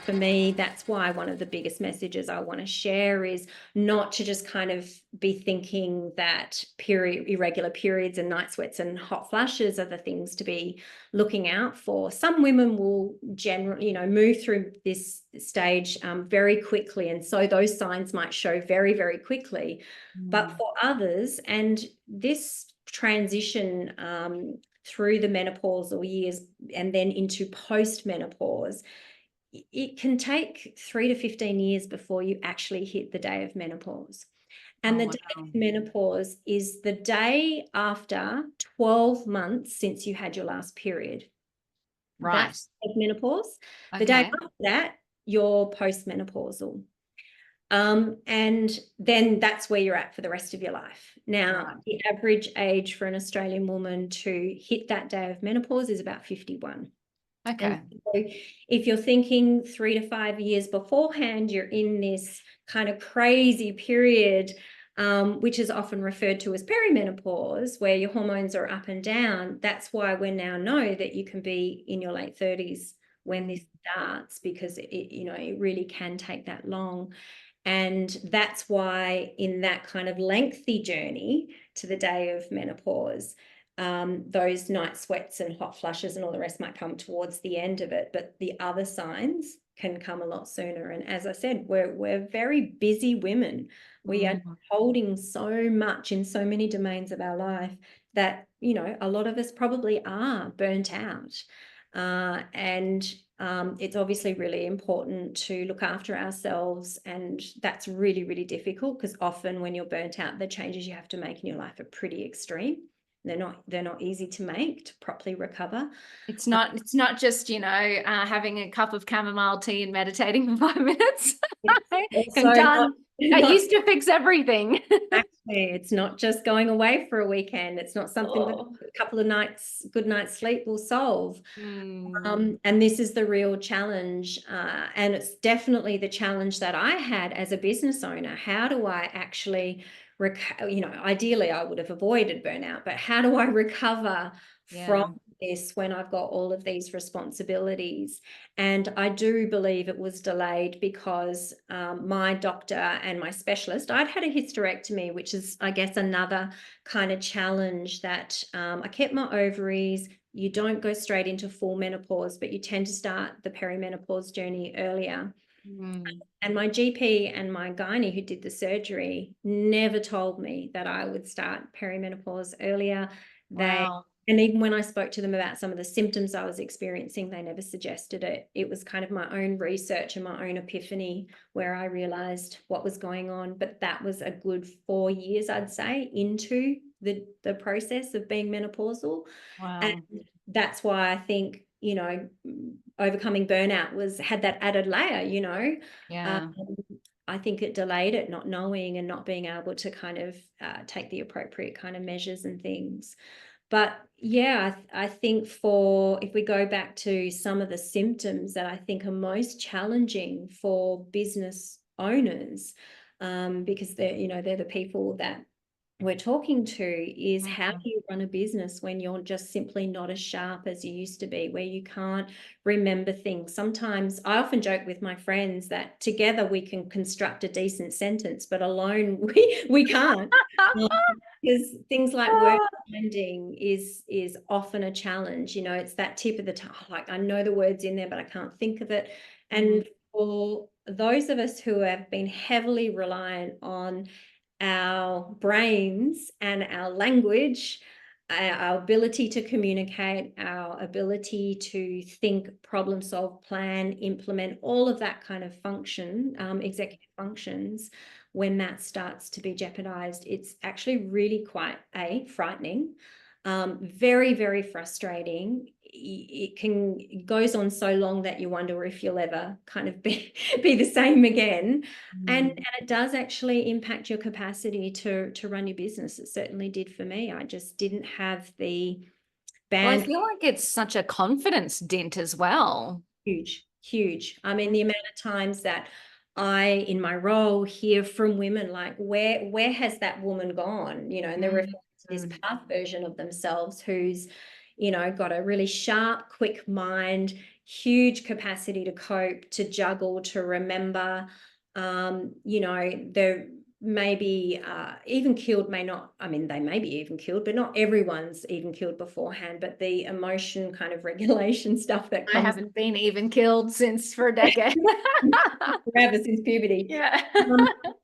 for me, that's why one of the biggest messages I want to share is not to just kind of be thinking that irregular periods and night sweats and hot flashes are the things to be looking out for. Some women will generally, move through this stage very quickly. And so those signs might show very, very quickly. But for others, and this transition through the menopausal years and then into post-menopause, it can take 3 to 15 years before you actually hit the day of menopause. And the day of menopause is the day after 12 months since you had your last period. Right. That's menopause. The day after that, you're postmenopausal. And then that's where you're at for the rest of your life. Now, the average age for an Australian woman to hit that day of menopause is about 51. Okay. And so if you're thinking 3 to 5 years beforehand, you're in this kind of crazy period, which is often referred to as peri-menopause, where your hormones are up and down. That's why we now know that you can be in your late 30s when this starts, because it really can take that long. And that's why in that kind of lengthy journey to the day of menopause, those night sweats and hot flushes and all the rest might come towards the end of it, but the other signs can come a lot sooner. And as I said, we're very busy women. We are holding so much in so many domains of our life that, a lot of us probably are burnt out. And it's obviously really important to look after ourselves, and that's really, really difficult, because often when you're burnt out, the changes you have to make in your life are pretty extreme. They're not easy to make to properly recover. It's not just, having a cup of chamomile tea and meditating for 5 minutes. Done. I used to fix everything. Exactly. It's not just going away for a weekend. It's not something that a couple of good night's sleep will solve. And this is the real challenge. And it's definitely the challenge that I had as a business owner. How do I actually, ideally I would have avoided burnout, but how do I recover from this when I've got all of these responsibilities? And I do believe it was delayed because my doctor and my specialist, I'd had a hysterectomy, which is, I guess, another kind of challenge, that I kept my ovaries. You don't go straight into full menopause, but you tend to start the perimenopause journey earlier. And my GP and my gynae who did the surgery never told me that I would start perimenopause earlier. And even when I spoke to them about some of the symptoms I was experiencing, they never suggested it. It was kind of my own research and my own epiphany where I realized what was going on. But that was a good 4 years, I'd say, into the process of being menopausal. And that's why I think, overcoming burnout had that added layer, I think it delayed it, not knowing and not being able to kind of take the appropriate kind of measures and things. But yeah, I think if we go back to some of the symptoms that I think are most challenging for business owners, because they're the people that we're talking to, is how do you run a business when you're just simply not as sharp as you used to be, where you can't remember things. Sometimes I often joke with my friends that together we can construct a decent sentence, but alone we can't. Because things like word finding is often a challenge. It's that tip of the tongue, like I know the words in there, but I can't think of it. And for those of us who have been heavily reliant on our brains and our language, our ability to communicate, our ability to think, problem solve, plan, implement, all of that kind of function, executive functions, when that starts to be jeopardized, it's actually really quite frightening, very, very frustrating. It goes on so long that you wonder if you'll ever kind of be the same again. And it does actually impact your capacity to run your business. It certainly did for me. I just didn't have the I feel like it's such a confidence dent as well. Huge. I mean, the amount of times that I, in my role, hear from women like, where has that woman gone? And they're referring to this past version of themselves who's, you know, got a really sharp, quick mind, huge capacity to cope, to juggle, to remember. You know, they're maybe even killed, may not, I mean, they may be even killed, but not everyone's even killed beforehand. But the emotion kind of regulation stuff that comes. I haven't been even killed for a decade. Forever, since puberty. Yeah.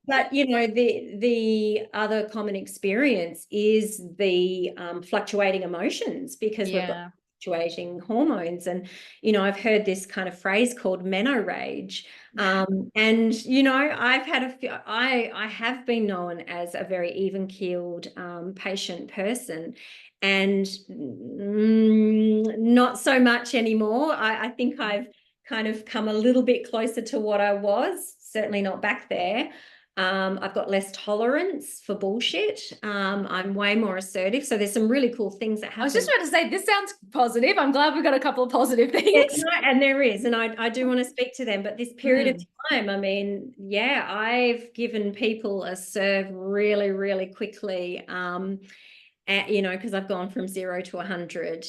But you know, the other common experience is the fluctuating emotions, because we've got fluctuating hormones. And you know, I've heard this kind of phrase called menorage. And you know, I've had I have been known as a very even-keeled patient person, and not so much anymore. I think I've kind of come a little bit closer to what I was, certainly not back there. I've got less tolerance for bullshit. I'm way more assertive. So there's some really cool things that happen. I was just about to say, this sounds positive. I'm glad we've got a couple of positive things. And there is, and I do want to speak to them. But this period of time, I mean, yeah, I've given people a serve really, really quickly. You know, because I've gone from 0 to 100.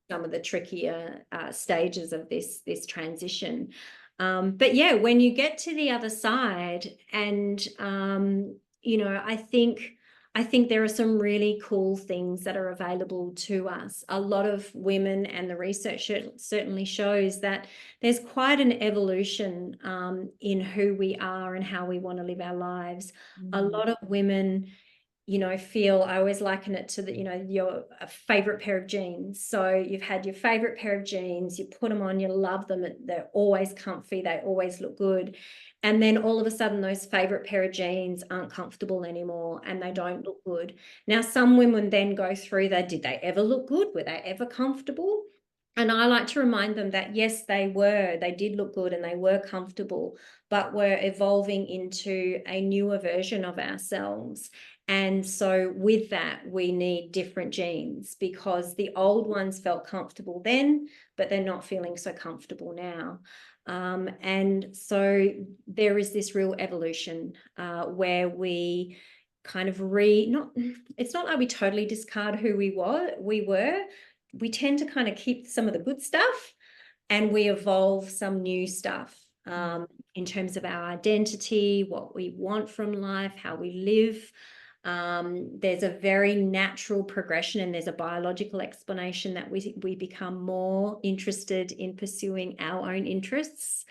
Some of the trickier stages of this transition. But yeah, when you get to the other side, and you know, I think there are some really cool things that are available to us. A lot of women, and the research certainly shows that there's quite an evolution in who we are and how we want to live our lives. A lot of women, you know, I always liken it to the, you know, your favorite pair of jeans. So you've had your favorite pair of jeans, you put them on, you love them, they're always comfy, they always look good. And then all of a sudden those favorite pair of jeans aren't comfortable anymore and they don't look good. Now, some women then go through that. Did they ever look good? Were they ever comfortable? And I like to remind them that yes, they did look good and they were comfortable, but we're evolving into a newer version of ourselves. And so with that, we need different jeans, because the old ones felt comfortable then, but they're not feeling so comfortable now. And so there is this real evolution where we kind of it's not like we totally discard who we were. We tend to kind of keep some of the good stuff, and we evolve some new stuff in terms of our identity, what we want from life, how we live. There's a very natural progression, and there's a biological explanation that we become more interested in pursuing our own interests.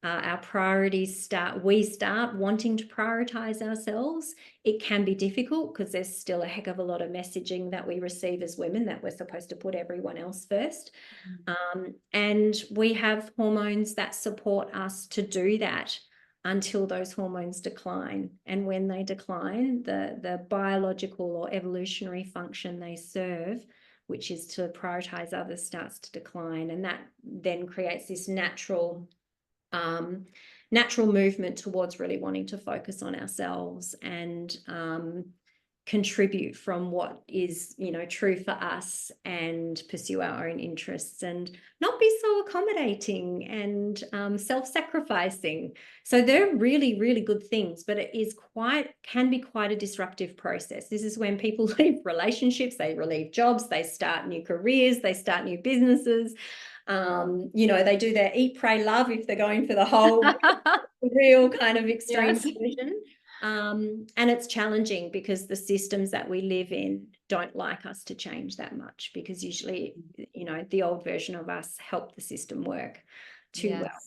Our priorities we start wanting to prioritize ourselves. It can be difficult because there's still a heck of a lot of messaging that we receive as women that we're supposed to put everyone else first. And we have hormones that support us to do that until those hormones decline. And when they decline, the biological or evolutionary function they serve, which is to prioritize others, starts to decline. And that then creates this natural movement towards really wanting to focus on ourselves and contribute from what is, you know, true for us, and pursue our own interests and not be so accommodating and self-sacrificing. So they're really, really good things, but it is can be quite a disruptive process. This is when people leave relationships, they leave jobs, they start new careers, they start new businesses. You know, they do their eat, pray, love if they're going for the whole real kind of extreme version. And it's challenging because the systems that we live in don't like us to change that much, because usually, you know, the old version of us helped the system work too well.